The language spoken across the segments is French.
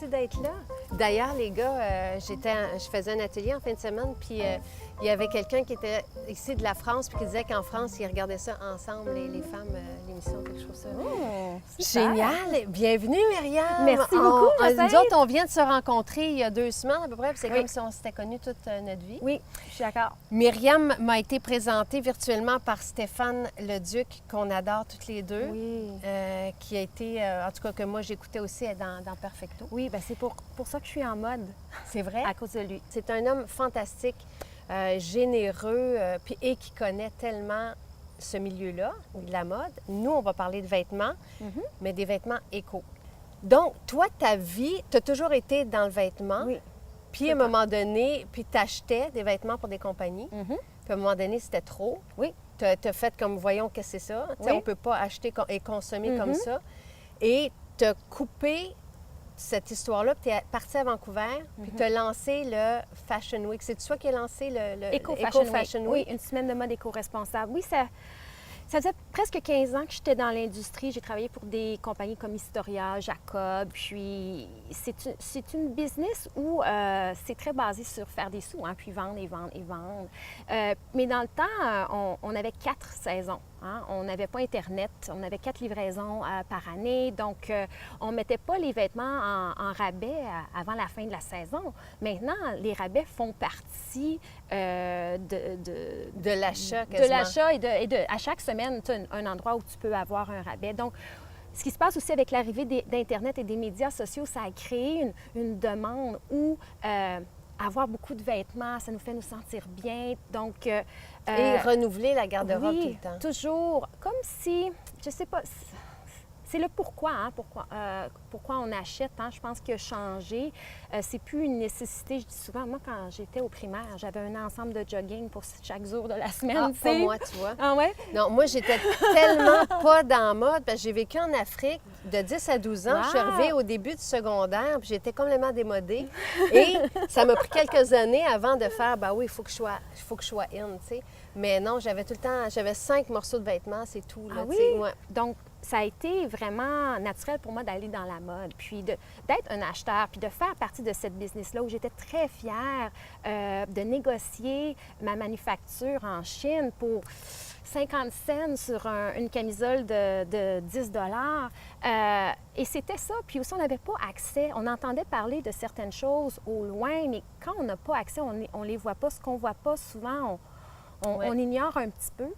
merci d'être là. D'ailleurs, les gars, je faisais un atelier en fin de semaine, puis il y avait quelqu'un qui était ici de la France, puis qui disait qu'en France, ils regardaient ça ensemble, les femmes, l'émission, quelque chose comme ça. Oh, super. Génial! Bienvenue, Myriam! Merci beaucoup, Josette. Nous autres, on vient de se rencontrer il y a 2 semaines à peu près, puis c'est Oui. comme si on s'était connus toute notre vie. Oui, je suis d'accord. Myriam m'a été présentée virtuellement par Stéphane Leduc, qu'on adore toutes les deux, Oui. qui a été, en tout cas que moi j'écoutais aussi dans Perfecto. Oui, bien c'est pour ça que je suis en mode, C'est vrai? à cause de lui. C'est un homme fantastique, généreux, et qui connaît tellement ce milieu-là, de la mode. Nous, on va parler de vêtements, mais des vêtements éco. Donc, toi, ta vie, tu as toujours été dans le vêtement. Oui. Puis, à un moment donné, puis tu achetais des vêtements pour des compagnies. Mhm. Puis, à un moment donné, c'était trop. Oui. Tu as fait comme, voyons, qu'est-ce que c'est ça? Tu sais, Oui. on ne peut pas acheter et consommer comme Mhm. ça. Et tu as coupé cette histoire-là, puis tu es partie à Vancouver, puis tu as lancé le Fashion Week. C'est toi qui as lancé le Eco-Fashion Week. Week? Oui, une semaine de mode éco-responsable. Oui, ça faisait presque 15 ans que j'étais dans l'industrie. J'ai travaillé pour des compagnies comme Historia, Jacob. Puis c'est une business où c'est très basé sur faire des sous, hein, puis vendre et vendre et vendre. Mais dans le temps, on avait 4 saisons. Hein? On n'avait pas Internet. On avait 4 livraisons par année. Donc, on ne mettait pas les vêtements en rabais avant la fin de la saison. Maintenant, les rabais font partie De l'achat, de quasiment. l'achat et à chaque semaine, tu as un endroit où tu peux avoir un rabais. Donc, ce qui se passe aussi avec l'arrivée d'Internet et des médias sociaux, ça a créé une demande où avoir beaucoup de vêtements, ça nous fait nous sentir bien. Donc, Et renouveler la garde-robe tout oui, le temps. toujours. Comme si, je sais pas, c'est le pourquoi, hein, pourquoi on achète. Hein, je pense qu'il a changé. C'est plus une nécessité. Je dis souvent, moi, quand j'étais au primaire, j'avais un ensemble de jogging pour chaque jour de la semaine. Ah, tu pas sais. moi, tu vois. Ah ouais? Non, moi, j'étais tellement pas dans la mode, parce que j'ai vécu en Afrique de 10 à 12 ans. Je suis Wow! arrivée au début du secondaire, puis j'étais complètement démodée. Et ça m'a pris quelques années avant de faire, ben oui, il faut que je sois in, tu sais. Mais non, j'avais tout le temps, j'avais 5 morceaux de vêtements, c'est tout, là, Ah tu sais. oui? Ouais. Donc, ça a été vraiment naturel pour moi d'aller dans la mode, puis d'être un acheteur, puis de faire partie de cette business-là où j'étais très fière de négocier ma manufacture en Chine pour 50 cents sur une camisole de 10 et c'était ça. Puis aussi, on n'avait pas accès. On entendait parler de certaines choses au loin, mais quand on n'a pas accès, on ne les voit pas. Ce qu'on ne voit pas, souvent, Ouais. on ignore un petit peu.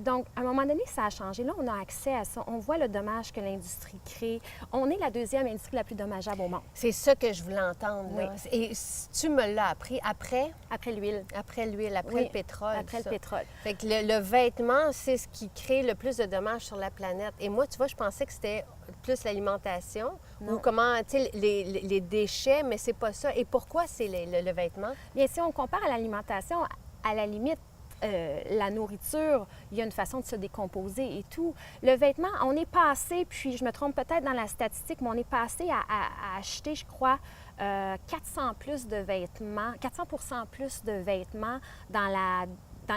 Donc, à un moment donné, ça a changé. Là, on a accès à ça. On voit le dommage que l'industrie crée. On est la 2e industrie la plus dommageable au monde, C'est ça que je voulais entendre, là. Oui. Et tu me l'as appris après l'huile. l'huile, après Oui, le pétrole. après tout le ça. pétrole. Fait que le vêtement, c'est ce qui crée le plus de dommages sur la planète. Et moi, tu vois, je pensais que c'était plus l'alimentation Non. ou comment, tu sais, les déchets, mais c'est pas ça. Et pourquoi c'est le vêtement? Bien, si on compare à l'alimentation, à la limite, la nourriture, il y a une façon de se décomposer et tout. Le vêtement, on est passé, puis je me trompe peut-être dans la statistique, mais on est passé à acheter, je crois, 400 plus de vêtements, 400 % plus de vêtements dans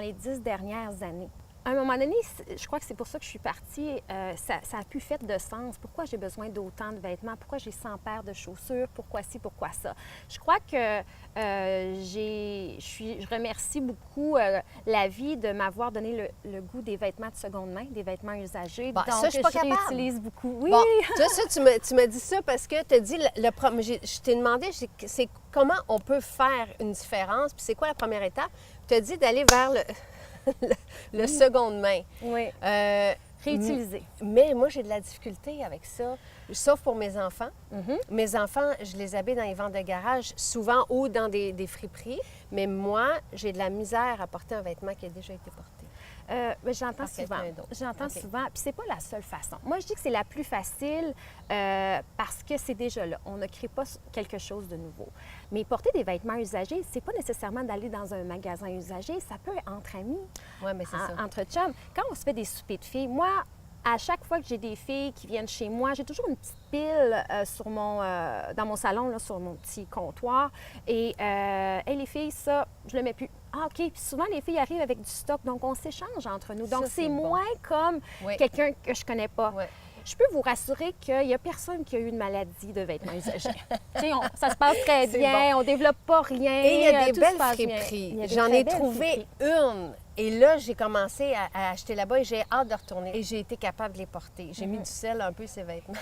les 10 dernières années. À un moment donné, je crois que c'est pour ça que je suis partie. Ça a plus fait de sens. Pourquoi j'ai besoin d'autant de vêtements? Pourquoi j'ai 100 paires de chaussures? Pourquoi ci? Pourquoi ça? Je crois que je remercie beaucoup la vie de m'avoir donné le goût des vêtements de seconde main, des vêtements usagés. Bon, Donc, ça, je suis pas capable. réutilise beaucoup. Oui! Bon, tu m'as dit ça parce que tu as dit, je t'ai demandé, c'est comment on peut faire une différence, puis c'est quoi la première étape? Tu as dit d'aller vers le seconde main. Oui. Réutiliser. Mais moi, j'ai de la difficulté avec ça, sauf pour mes enfants. Mhm. Mes enfants, je les habille dans les ventes de garage, souvent ou dans des friperies. Mais moi, j'ai de la misère à porter un vêtement qui a déjà été porté. Ben, j'entends Par souvent. quelqu'un d'autre. J'entends OK. souvent. Puis c'est pas la seule façon. Moi, je dis que c'est la plus facile parce que c'est déjà là. On ne crée pas quelque chose de nouveau. Mais porter des vêtements usagés, c'est pas nécessairement d'aller dans un magasin usagé. Ça peut être entre amis, Oui, mais c'est ça. entre chums. Quand on se fait des soupers de filles, moi, à chaque fois que j'ai des filles qui viennent chez moi, j'ai toujours une petite pile dans mon salon, là, sur mon petit comptoir. Et hey, les filles, ça, je le mets plus. Ah, OK. Puis souvent, les filles arrivent avec du stock, donc on s'échange entre nous. Donc, Ça, c'est bon. moins comme Oui. quelqu'un que je connais pas. Ouais. je peux vous rassurer qu'il n'y a personne qui a eu une maladie de vêtements usagés. Tu sais, ça se passe très bien, on ne développe pas rien. Et il y a des tout se belles passe bien. friperies. J'en ai trouvé une. Et là, j'ai commencé à acheter là-bas et j'ai hâte de retourner. Et j'ai été capable de les porter. J'ai mis du sel un peu ces vêtements.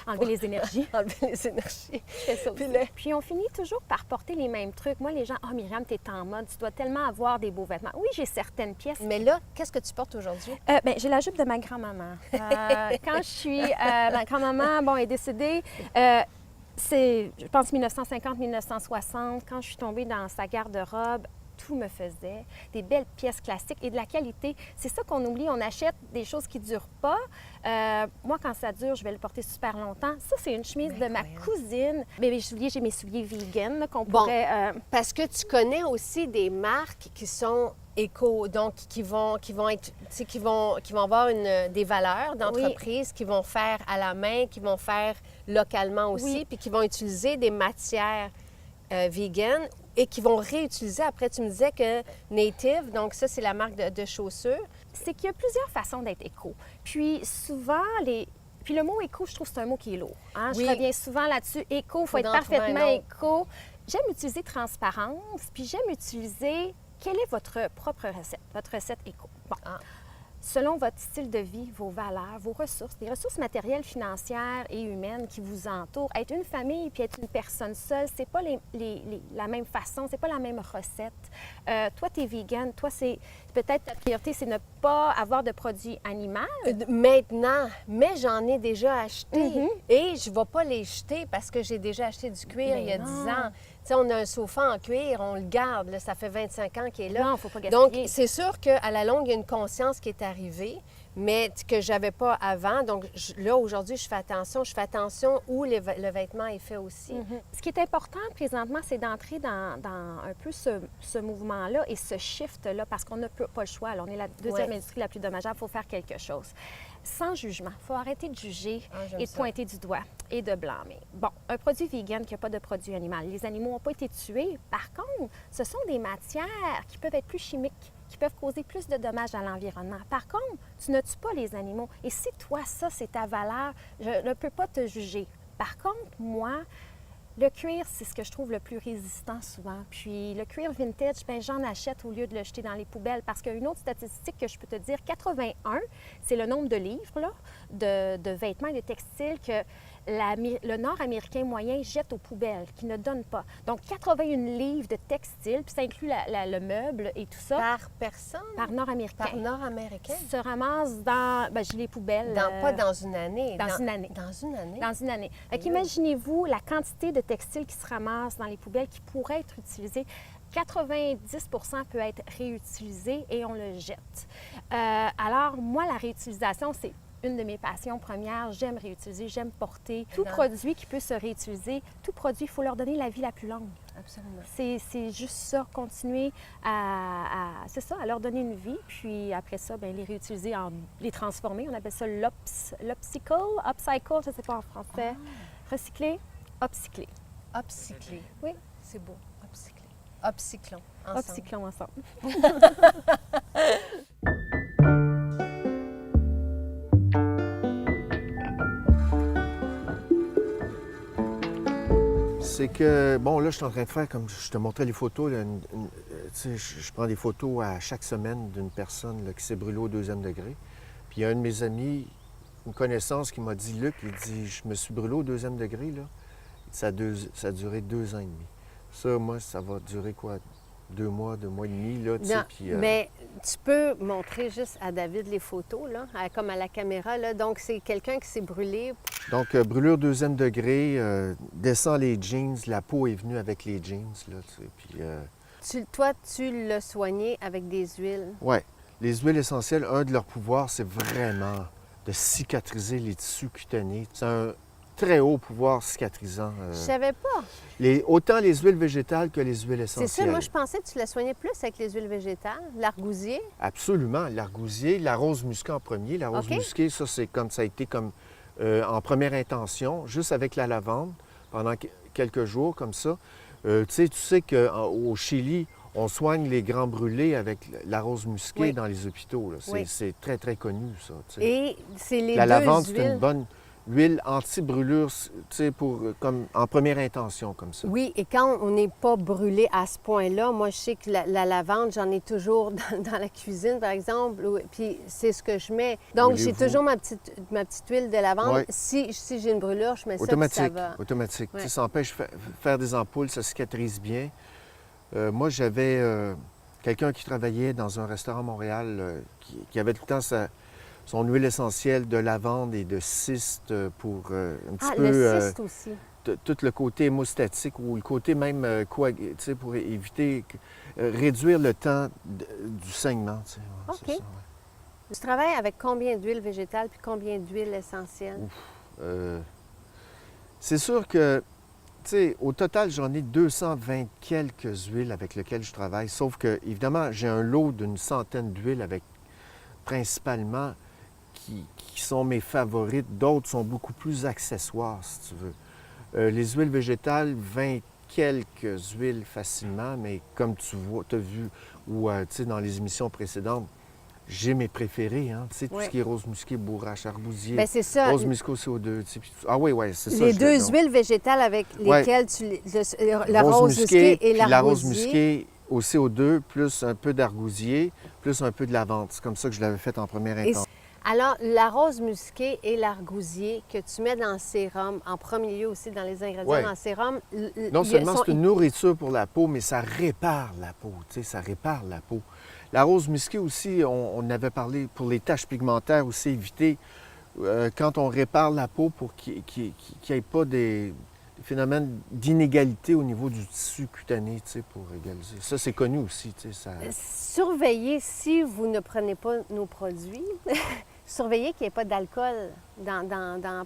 Enlever les énergies. Enlever les énergies. Je fais ça aussi. Puis on finit toujours par porter les mêmes trucs. Moi, les gens, « Ah, Myriam, t'es en mode, tu dois tellement avoir des beaux vêtements. » Oui, j'ai certaines pièces. Mais là, qu'est-ce que tu portes aujourd'hui? Bien, j'ai la jupe de ma grand-maman. Quand je suis... ma grand-maman, bon, est décédée... c'est, je pense, 1950-1960, quand je suis tombée dans sa garde-robe, tout me faisait, des belles pièces classiques et de la qualité. C'est ça qu'on oublie, on achète des choses qui ne durent pas. Moi, quand ça dure, je vais le porter super longtemps. Ça, c'est une chemise de ma cousine. Mais j'ai mes souliers vegan là, qu'on pourrait... Parce que tu connais aussi des marques qui sont éco, donc qui vont être, tu sais, qui vont avoir des valeurs d'entreprise, qui vont faire à la main, qui vont faire localement aussi, puis qui vont utiliser des matières vegan et qui vont réutiliser. Après, tu me disais que Native, donc ça, c'est la marque de chaussures. C'est qu'il y a plusieurs façons d'être éco. Puis souvent, Puis le mot éco, je trouve que c'est un mot qui est lourd. Hein? Oui. Je reviens souvent là-dessus. Éco, il faut être parfaitement éco. J'aime utiliser transparence, puis j'aime utiliser quelle est votre propre recette, votre recette éco. Bon. Selon votre style de vie, vos valeurs, vos ressources, les ressources matérielles, financières et humaines qui vous entourent. Être une famille puis être une personne seule, c'est pas la même façon, c'est pas la même recette. Toi, tu es vegan, toi, c'est peut-être ta priorité, c'est ne pas avoir de produits animaux. Maintenant, mais j'en ai déjà acheté et je ne vais pas les jeter parce que j'ai déjà acheté du cuir il y a 10 ans. Tu sais, on a un sofa en cuir, on le garde, là, ça fait 25 ans qu'il est là. Non, il ne faut pas gaspiller. Donc, c'est sûr qu'à la longue, il y a une conscience qui est arrivée, mais que je n'avais pas avant. Donc, là, aujourd'hui, je fais attention où le vêtement est fait aussi. Ce qui est important présentement, c'est d'entrer dans un peu ce mouvement-là et ce shift-là, parce qu'on n'a pas le choix. Alors, on est la deuxième industrie la plus dommageable, il faut faire quelque chose. Sans jugement. Il faut arrêter de juger et de pointer du doigt et de blâmer. Bon, un produit vegan qui n'a pas de produit animal. Les animaux n'ont pas été tués. Par contre, ce sont des matières qui peuvent être plus chimiques, qui peuvent causer plus de dommages à l'environnement. Par contre, tu ne tues pas les animaux. Et si toi, ça, c'est ta valeur, je ne peux pas te juger. Par contre, moi, le cuir, c'est ce que je trouve le plus résistant souvent. Puis le cuir vintage, bien, j'en achète au lieu de le jeter dans les poubelles parce qu'une autre statistique que je peux te dire, 81, c'est le nombre de livres là, de vêtements et de textiles que le Nord-Américain moyen jette aux poubelles, qui ne donne pas. Donc, 81 livres de textiles, puis ça inclut le meuble et tout ça. Par personne? Par Nord-Américain. Par Nord-Américain? Se ramasse dans, les poubelles. Pas dans une année. Dans une année. Dans une année? Dans une année. Imaginez-vous la quantité de textiles qui se ramassent dans les poubelles qui pourraient être utilisés. 90 peut être réutilisé et on le jette. Alors, moi, la réutilisation, c'est une de mes passions premières. J'aime réutiliser, j'aime porter. Tout produit qui peut se réutiliser, tout produit, il faut leur donner la vie la plus longue. Absolument. C'est juste ça, continuer c'est ça, à leur donner une vie, puis après ça, bien, les réutiliser, les transformer. On appelle ça l'upcycle, je ne sais pas en français. Recycler, upcycler. Upcycler. Oui. C'est beau, upcycler. Upcyclons ensemble. Upcyclons ensemble. C'est que, bon, là, je suis en train de faire, comme je te montrais les photos, là, tu sais, je prends des photos à chaque semaine d'une personne là, qui s'est brûlée au 2e degré. Puis il y a un de mes amis, une connaissance, qui m'a dit, Luc, il dit, je me suis brûlé au 2e degré, là. Ça a duré 2 ans et demi. Ça, moi, ça va durer quoi? 2 mois et demi, là, tu sais, puis... Mais tu peux montrer juste à David les photos, là, comme à la caméra, là. Donc, c'est quelqu'un qui s'est brûlé. Donc, brûlure 2e degré, descend les jeans, la peau est venue avec les jeans, là, tu sais, puis... Toi, tu l'as soigné avec des huiles. Oui. Les huiles essentielles, un de leurs pouvoirs, c'est vraiment de cicatriser les tissus cutanés. C'est un très haut pouvoir cicatrisant. Je savais pas. Autant les huiles végétales que les huiles essentielles. C'est ça, moi je pensais que tu la soignais plus avec les huiles végétales, l'argousier. Absolument, l'argousier, la rose musquée en premier. La rose musquée, ça a été comme en première intention, juste avec la lavande, pendant quelques jours comme ça. Tu sais qu'au Chili, On soigne les grands brûlés avec la rose musquée Oui. dans les hôpitaux. Là. Oui. C'est très, très connu, ça. Tu sais. Et c'est les La deux lavande, c'est huiles. une bonne huile anti-brûlure, tu sais, comme en première intention, comme ça. Oui, et quand on n'est pas brûlé à ce point-là, moi, je sais que la lavande, j'en ai toujours dans la cuisine, par exemple, puis c'est ce que je mets. Donc, j'ai Voulez-vous- toujours ma petite huile de lavande. Ouais. Si j'ai une brûlure, je mets ça, puis Automatique, ça va. automatique. Ouais. Tu sais, ça empêche de faire des ampoules, ça cicatrise bien. Moi, j'avais quelqu'un qui travaillait dans un restaurant à Montréal qui avait tout le temps son huile essentielle de lavande et de cyste pour un petit Ah, peu le cyste aussi. tout le côté hémostatique ou le côté même tu sais, pour éviter, réduire le temps du saignement. Tu sais. Ouais, OK. c'est ça, ouais. Tu travailles avec combien d'huiles végétales puis combien d'huiles essentielles? C'est sûr que, tu sais, au total, j'en ai 220 quelques huiles avec lesquelles je travaille, sauf que, évidemment, j'ai un lot d'une centaine d'huiles avec principalement qui sont mes favorites. D'autres sont beaucoup plus accessoires, si tu veux. Les huiles végétales, 20 quelques huiles facilement, mais comme tu vois, tu as vu, ou tu sais, dans les émissions précédentes, j'ai mes préférés, hein, tu sais, tout Oui. ce qui est rose musquée, bourrache, arbousier, Bien, c'est ça. rose musquée au CO2, tu sais, puis ah oui, oui, c'est ça. Les je deux donc, huiles végétales avec Ouais. lesquelles la rose musquée et puis la rose l'argousier. musquée au CO2, plus un peu d'argousier, plus un peu de lavande. C'est comme ça que je l'avais fait en première Et intention. Alors, la rose musquée et l'argousier que tu mets dans le sérum, en premier lieu aussi dans les ingrédients Ouais. dans le sérum, Non ils seulement sont- c'est une nourriture pour la peau, mais ça répare la peau, tu sais, ça répare la peau. La rose musquée aussi, on avait parlé pour les taches pigmentaires aussi, éviter quand on répare la peau pour qu'il n'y ait pas des phénomènes d'inégalité au niveau du tissu cutané, tu sais, pour égaliser. Ça, c'est connu aussi, tu sais, ça... Surveillez, si vous ne prenez pas nos produits, surveillez qu'il n'y ait pas d'alcool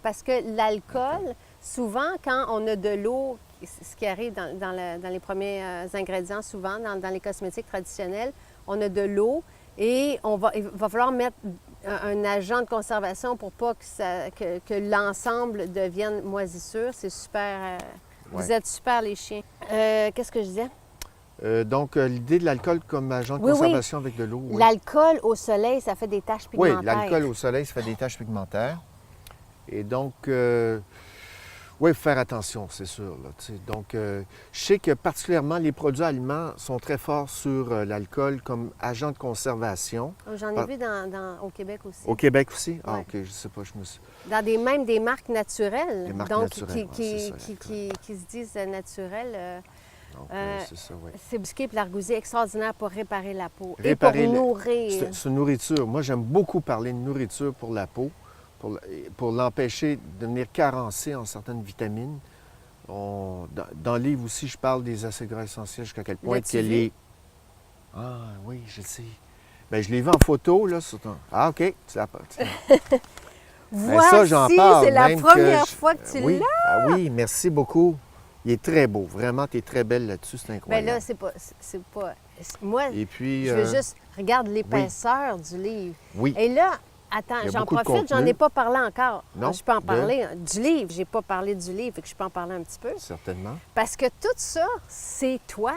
parce que l'alcool, souvent, quand on a de l'eau, ce qui arrive dans les premiers ingrédients, souvent, dans les cosmétiques traditionnels, on a de l'eau et il va falloir mettre un agent de conservation pour pas que l'ensemble devienne moisissure. C'est super... Vous Ouais. êtes super, les chiens. Qu'est-ce que je disais? Donc, l'idée de l'alcool comme agent de Oui, oui. conservation avec de l'eau. Oui. L'alcool au soleil, ça fait des taches Oui, pigmentaires. l'alcool au soleil, ça fait des taches pigmentaires. Et donc, oui, il faut faire attention, c'est sûr. Là, tu sais. Donc, je sais que particulièrement les produits aliments sont très forts sur l'alcool comme agent de conservation. J'en ai Ah. vu au Québec aussi. Au Québec aussi? Ah, Ouais. OK, je sais pas, je me suis... Même des marques naturelles. Des marques donc, naturelles, ouais, c'est ça, qui se disent naturelles. Donc, c'est ça, oui. C'est busqué et l'argousier extraordinaire pour réparer la peau Réparer et pour le- nourrir. C'est une nourriture. Moi, j'aime beaucoup parler de nourriture pour la peau, pour l'empêcher de devenir carencé en certaines vitamines. Dans le livre aussi, je parle des acides gras essentiels jusqu'à quel point L'as-tu qu'elle vu? est... Ah oui, je le sais. Bien, je l'ai vu en photo, là, sur ton... Ah, OK. Voici, ça, j'en parle. c'est la même première je- fois que tu oui. l'as. Ah oui, merci beaucoup. Il est très beau. Vraiment, tu es très belle là-dessus. C'est Bien incroyable. là, c'est pas... Moi, Et puis... je veux juste... Regarde l'épaisseur du livre. Oui. Et là, attends, Il y a j'en beaucoup de profite, j'en contenu. ai pas parlé encore. Non, Je peux en de- parler. Du livre, j'ai pas parlé du livre, fait que je peux en parler un petit peu. Certainement. Parce que tout ça, c'est toi,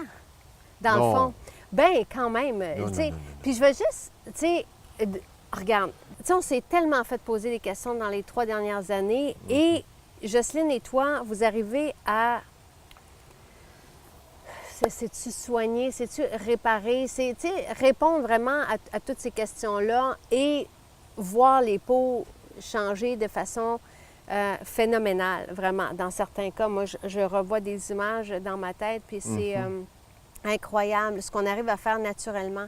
dans Non. le fond. Ben quand même, Non, tu sais. non, non. Puis je veux juste, tu sais, regarde, tu sais, on s'est tellement fait poser des questions dans les 3 dernières années Mhm. et Jocelyne et toi, vous arrivez à... C'est-tu soigner, c'est-tu réparer, c'est, tu sais, répondre vraiment à toutes ces questions-là et voir les peaux changer de façon phénoménale, vraiment. Dans certains cas, moi, je revois des images dans ma tête, puis c'est incroyable ce qu'on arrive à faire naturellement.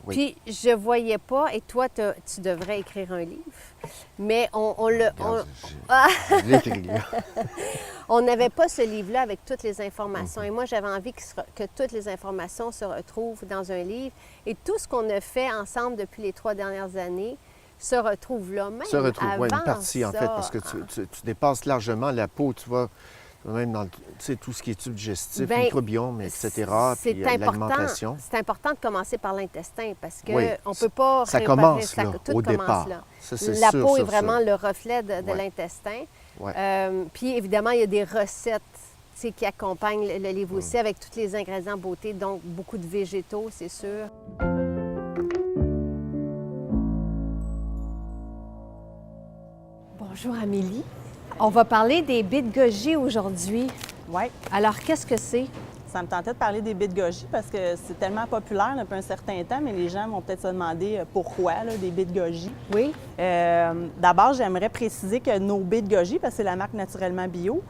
Oui. Puis, je voyais pas, et toi, tu devrais écrire un livre, mais Regarde, je l'ai écrit, là. on n'avait pas ce livre-là avec toutes les informations. Et moi, j'avais envie que toutes les informations se retrouvent dans un livre. Et tout ce qu'on a fait ensemble depuis les 3 dernières années se retrouve là. Même Se retrouve, oui, une avant partie, en ça, fait, parce que tu dépasses largement la peau, tu vois, même dans tu sais, tout ce qui est tube digestif, Ben, microbiome, etc., c'est puis important. l'alimentation. C'est important de commencer par l'intestin parce qu'on Oui, ne peut pas Ça réparer commence, là, tout au commence départ. là. Ça, c'est La sûr, peau est sûr, vraiment sûr. le reflet de Ouais. l'intestin. Ouais. Puis évidemment, il y a des recettes. sais, qui accompagne le livre aussi, avec tous les ingrédients beauté, donc beaucoup de végétaux, c'est sûr. Bonjour Amélie. On va parler des baies de goji aujourd'hui. Oui, Alors, qu'est-ce que c'est? ça me tentait de parler des baies de goji parce que c'est tellement populaire depuis un certain temps, mais les gens vont peut-être se demander pourquoi là, des baies de goji. Oui. D'abord, j'aimerais préciser que nos baies de goji, parce que c'est la marque Naturellement Bio,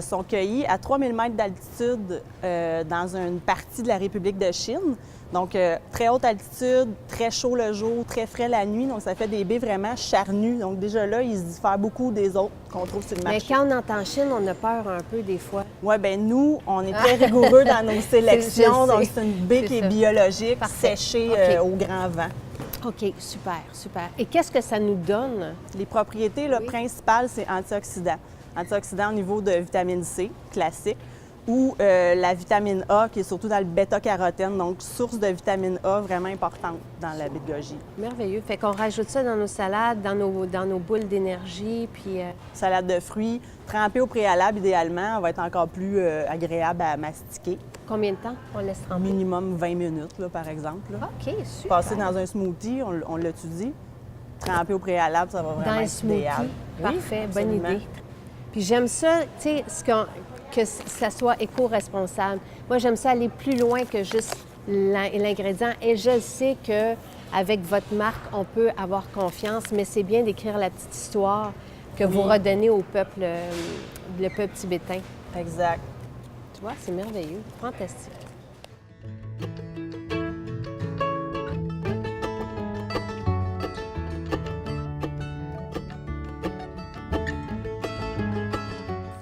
sont cueillies à 3000 mètres d'altitude dans une partie de la République de Chine. Donc, très haute altitude, très chaud le jour, très frais la nuit. Donc, ça fait des baies vraiment charnues. Donc, déjà là, ils se diffèrent beaucoup des autres qu'on trouve sur le marché. Mais quand on entend Chine, on a peur un peu des fois. Oui, bien, nous, on est très rigoureux dans nos sélections. Je Donc, sais. c'est une baie C'est qui est ça. biologique, Parfait. séchée OK. au grand vent. OK, super, super. Et qu'est-ce que ça nous donne? Les propriétés là, Oui. principales, c'est antioxydant. Antioxydant au niveau de vitamine C, classique, ou la vitamine A, qui est surtout dans le bêta-carotène, donc source de vitamine A vraiment importante dans la baie de goji. Merveilleux. Fait qu'on rajoute ça dans nos salades, dans nos boules d'énergie, puis... Salade de fruits, trempée au préalable, idéalement, elle va être encore plus agréable à mastiquer. Combien de temps on laisse tremper? Minimum 20 minutes, là, par exemple. Là. OK, super. Passer dans un smoothie, on l'étudie. Trempé au préalable, ça va vraiment Dans un être smoothie. idéal. Parfait, bonne absolument. idée. Puis j'aime ça, tu sais, que ça soit éco-responsable. Moi, j'aime ça aller plus loin que juste l'ingrédient. Et je sais qu'avec votre marque, on peut avoir confiance, mais c'est bien d'écrire la petite histoire que vous redonnez au peuple, le peuple tibétain. Exact. Tu vois, c'est merveilleux. Fantastique.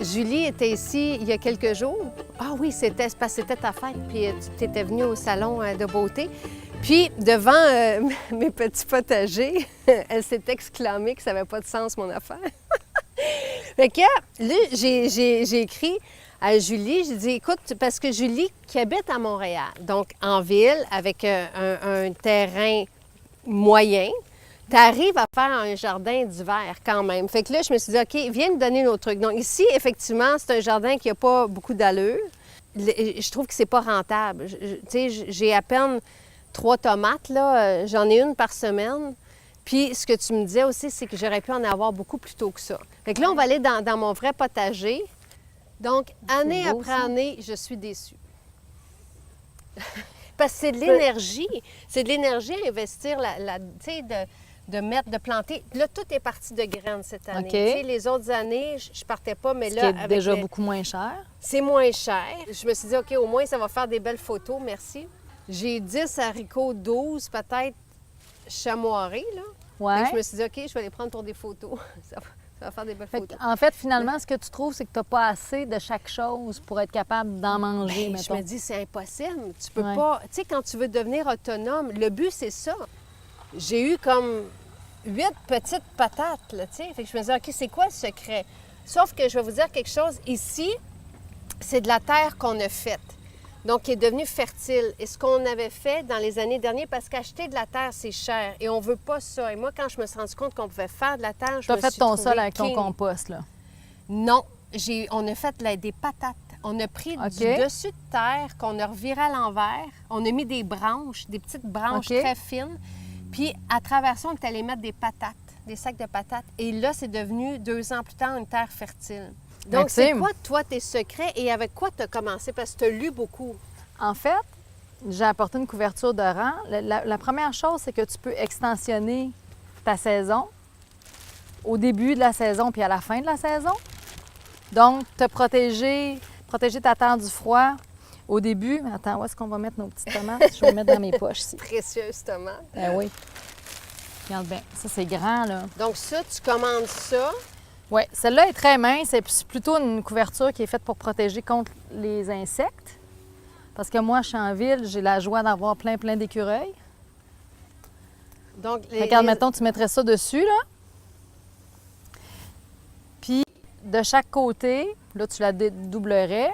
Julie était ici il y a quelques jours. Ah oui, c'était parce que c'était ta fête, puis tu étais venue au salon de beauté. Puis, devant mes petits potagers, elle s'est exclamée que ça n'avait pas de sens, mon affaire. Fait que là, j'ai écrit à Julie, j'ai dit, écoute, parce que Julie qui habite à Montréal, donc en ville, avec un terrain moyen, tu arrives à faire un jardin d'hiver quand même. Fait que là, je me suis dit, OK, viens me donner nos trucs. Donc ici, effectivement, c'est un jardin qui n'a pas beaucoup d'allure. Je trouve que c'est pas rentable. Tu sais, j'ai à peine 3 tomates, là. J'en ai une par semaine. Puis ce que tu me disais aussi, c'est que j'aurais pu en avoir beaucoup plus tôt que ça. Fait que là, on va aller dans mon vrai potager. Donc, année beau, après ça. année, je suis déçue. Parce que c'est de l'énergie. C'est de l'énergie à investir, tu sais, de mettre, de planter. Là, tout est parti de graines cette année. OK. Tu sais, les autres années, je partais pas, mais Ce là, qui est avec déjà les- beaucoup moins cher. c'est moins cher. Je me suis dit, OK, au moins, ça va faire des belles photos, merci. J'ai 10 haricots, 12 peut-être chamoirés, là. Fait Ouais. que je me suis dit, OK, je vais les prendre pour des photos. Ça va faire des belles Fait photos. en fait, finalement, ce que tu trouves, c'est que tu n'as pas assez de chaque chose pour être capable d'en manger, Ben, je mettons. me dis, c'est impossible. Tu peux Ouais. pas. Tu sais, quand tu veux devenir autonome, le but, c'est ça. J'ai eu comme 8 petites patates, là, tu sais. Fait que je me disais, OK, c'est quoi le secret? Sauf que je vais vous dire quelque chose. Ici, c'est de la terre qu'on a faite, donc qui est devenue fertile. Et ce qu'on avait fait dans les années dernières, parce qu'acheter de la terre, c'est cher. Et on veut pas ça. Et moi, quand je me suis rendu compte qu'on pouvait faire de la terre, je Tu as me fait suis ton trouvée sol avec ton king. compost, là. Non, on a fait des patates. On a pris OK. du dessus de terre qu'on a reviré à l'envers. On a mis des branches, des petites branches OK. très fines. Puis à travers ça, on est allé mettre des patates, des sacs de patates. Et là, c'est devenu 2 ans plus tard une terre fertile. Donc, c'est Maxime. quoi, toi, tes secrets et avec quoi tu as commencé? Parce que tu as lu beaucoup. En fait, j'ai apporté une couverture de rang. La première chose, c'est que tu peux extensionner ta saison au début de la saison puis à la fin de la saison. Donc, te protéger ta terre du froid au début. Attends, où est-ce qu'on va mettre nos petites tomates? Je vais les mettre dans mes poches ici. Précieuse tomate. Ben oui. Regarde bien. Ça, c'est grand, là. Donc ça, tu commandes ça. Oui, celle-là est très mince. C'est plutôt une couverture qui est faite pour protéger contre les insectes. Parce que moi, je suis en ville, j'ai la joie d'avoir plein d'écureuils. Donc, Regarde, mettons, tu mettrais ça dessus, là. Puis, de chaque côté, là, tu la doublerais.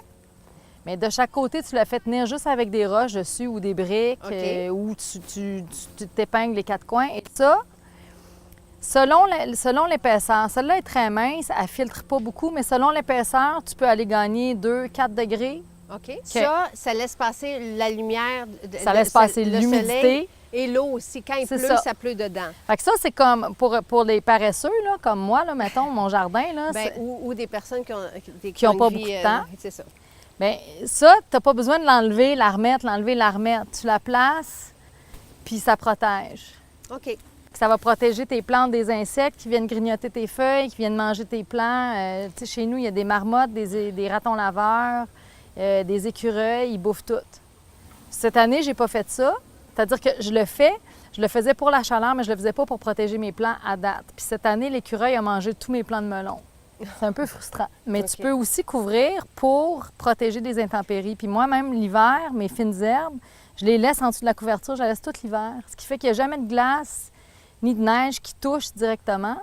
Mais de chaque côté, tu la fais tenir juste avec des roches dessus ou des briques, OK. ou tu t'épingles les 4 coins. Et ça Selon l'épaisseur, celle-là est très mince, elle filtre pas beaucoup, mais selon l'épaisseur, tu peux aller gagner 2-4 degrés. OK. Ça laisse passer la lumière. Ça laisse passer le l'humidité. soleil et l'eau aussi. Quand il C'est pleut, ça. ça pleut dedans. Fait que ça, c'est comme pour les paresseux, là, comme moi, là, mettons, mon jardin. Là, Ben, c'est- ou des personnes Qui ont une pas vie, beaucoup de temps. C'est ça. Bien, ça, tu n'as pas besoin de l'enlever, la remettre, l'enlever, la remettre. Tu la places, puis ça protège. OK. Ça va protéger tes plantes des insectes qui viennent grignoter tes feuilles, qui viennent manger tes plants. Tu sais, chez nous, il y a des marmottes, des ratons laveurs, des écureuils, ils bouffent tout. Cette année, j'ai pas fait ça. C'est-à-dire que je le faisais pour la chaleur, mais je le faisais pas pour protéger mes plants à date. Puis cette année, l'écureuil a mangé tous mes plants de melon. C'est un peu frustrant. Mais OK. tu peux aussi couvrir pour protéger des intempéries. Puis moi-même, l'hiver, mes fines herbes, je les laisse en dessous de la couverture, je les laisse tout l'hiver. Ce qui fait qu'il n'y a jamais de glace ni de neige qui touche directement.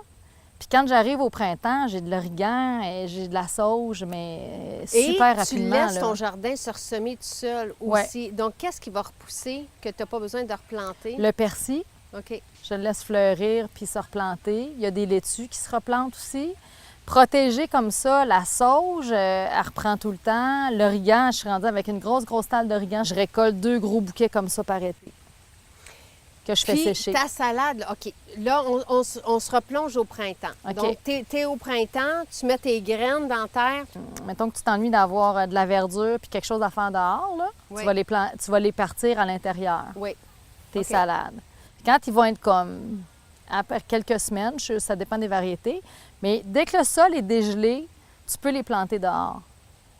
Puis quand j'arrive au printemps, j'ai de l'origan et j'ai de la sauge, mais super et rapidement. tu laisses là. ton jardin se ressemer tout seul Ouais. aussi. Donc, qu'est-ce qui va repousser que tu n'as pas besoin de replanter? Le persil, OK. je le laisse fleurir puis se replanter. Il y a des laitues qui se replantent aussi. Protéger comme ça, la sauge, elle reprend tout le temps. L'origan, je suis rendue avec une grosse talle d'origan. Je récolte 2 gros bouquets comme ça par été que je fais Puis, sécher. ta salade, là, OK. Là, on se replonge au printemps. OK. Donc, t'es au printemps, tu mets tes graines dans la terre. Mettons que tu t'ennuies d'avoir de la verdure puis quelque chose à faire dehors, là, Oui. tu vas les partir à l'intérieur, Oui. tes OK. salades. Quand ils vont être comme après quelques semaines, ça dépend des variétés, mais dès que le sol est dégelé, tu peux les planter dehors.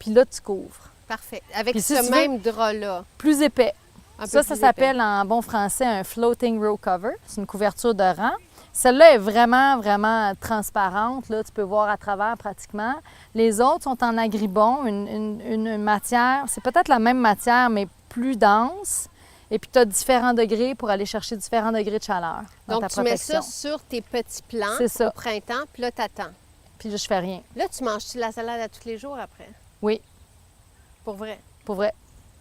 Puis là, tu couvres. Parfait. Avec Puis si ce tu même drap-là. Plus épais. Un peu Ça plus s'appelle en bon français un floating row cover. C'est une couverture de rang. Celle-là est vraiment transparente. Là, tu peux voir à travers pratiquement. Les autres sont en agribon, une matière, c'est peut-être la même matière, mais plus dense. Et puis, tu as différents degrés pour aller chercher différents degrés de chaleur dans Donc, ta tu mets protection. ça sur tes petits plants C'est ça. au printemps, puis là, t'attends. Puis là, je fais rien. Là, tu manges-tu la salade à tous les jours après? Oui, Pour vrai? pour vrai.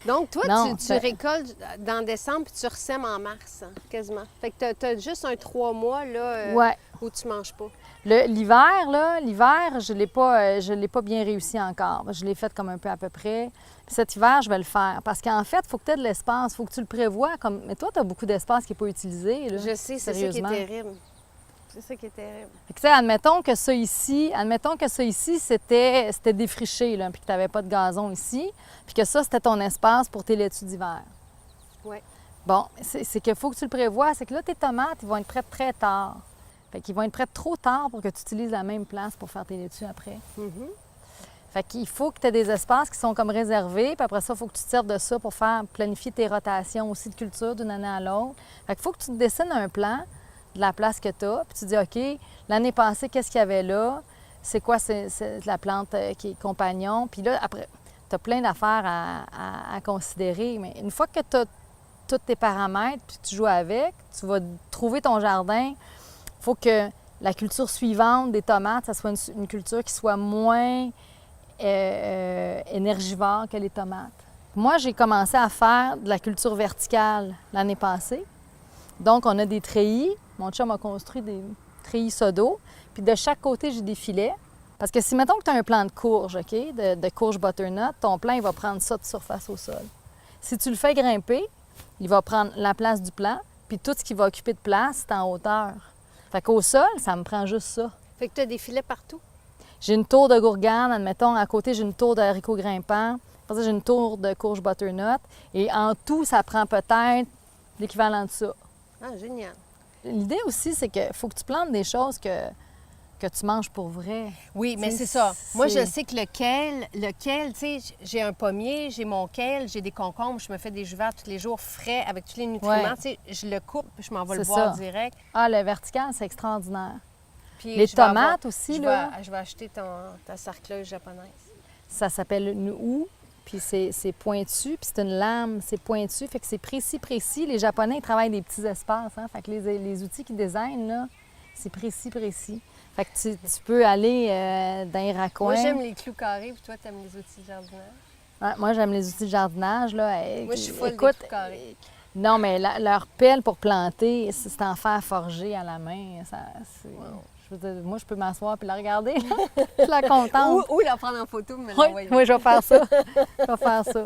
Donc, toi, Non, tu ben- récoltes dans décembre puis tu ressèmes en mars, quasiment. Fait que tu as juste un 3 mois là, Ouais. où tu manges pas. L'hiver, je ne l'ai pas bien réussi encore. Je l'ai fait comme un peu à peu près. Puis cet hiver, je vais le faire. Parce qu'en fait, il faut que tu aies de l'espace. Il faut que tu le prévois. Mais toi, tu as beaucoup d'espace qui n'est pas utilisé. Là, Je sais, c'est ça qui est sérieusement. terrible. C'est ça qui est terrible. Fait que, tu sais, admettons que ça ici, c'était défriché, là, puis que tu n'avais pas de gazon ici, puis que ça, c'était ton espace pour tes laitues d'hiver. Oui. Bon, c'est qu'il faut que tu le prévois. C'est que là, tes tomates, ils vont être prêtes très tard. Fait qu'ils vont être prêtes trop tard pour que tu utilises la même place pour faire tes laitues après. Mhm. Fait qu'il faut que tu aies des espaces qui sont comme réservés, puis après ça, il faut que tu te serves de ça pour faire planifier tes rotations aussi de culture d'une année à l'autre. Fait qu'il faut que tu te dessines un plan de la place que tu as, puis tu dis, OK, l'année passée, qu'est-ce qu'il y avait là? C'est quoi c'est la plante qui est compagnon? Puis là, après, tu as plein d'affaires à considérer, mais une fois que tu as tous tes paramètres, puis tu joues avec, tu vas trouver ton jardin. Il faut que la culture suivante des tomates, ça soit une culture qui soit moins énergivore que les tomates. Moi, j'ai commencé à faire de la culture verticale l'année passée. Donc, on a des treillis. Mon chum a construit des treillis sodo. Puis de chaque côté, j'ai des filets. Parce que si, mettons que tu as un plant de courge, OK, de courge butternut, ton plant, il va prendre ça de surface au sol. Si tu le fais grimper, il va prendre la place du plant, puis tout ce qui va occuper de place, c'est en hauteur. Fait qu'au sol, ça me prend juste ça. Fait que tu as des filets partout. J'ai une tour de gourgane, admettons, à côté, j'ai une tour de haricots grimpants. Après ça, j'ai une tour de courge butternut. Et en tout, ça prend peut-être l'équivalent de ça. Ah, génial. L'idée aussi, c'est qu'il faut que tu plantes des choses que tu manges pour vrai. Oui, mais Tu sais, c'est ça. Moi, je c'est- sais que le kale, tu sais, j'ai un pommier, j'ai mon kale, j'ai des concombres, je me fais des jus verts tous les jours frais avec tous les nutriments. Ouais. Tu sais, je le coupe, je m'en vais le C'est boire ça. direct. Ah, le vertical, c'est extraordinaire. Puis Les je vais avoir- tomates aussi, je là. vais acheter ta sarcleuse japonaise. Ça s'appelle une houe, puis c'est pointu, puis c'est une lame, c'est pointu, fait que c'est précis. Les Japonais, ils travaillent des petits espaces, hein? Fait que les outils qu'ils designent, là, c'est précis. Fait que tu peux aller dans les raccoins. Moi, j'aime les clous carrés, puis toi, t'aimes les outils de jardinage. Ouais, moi, j'aime les outils de jardinage, là. Moi, je suis folle des Écoute, clous carrés. Non, mais leur pelle pour planter, c'est en fer forgé à la main. Je veux dire, moi, je peux m'asseoir puis la regarder. Je suis la contente. Ou la prendre en photo, me Oui, l'envoyer. oui, je vais faire ça. Je vais faire ça.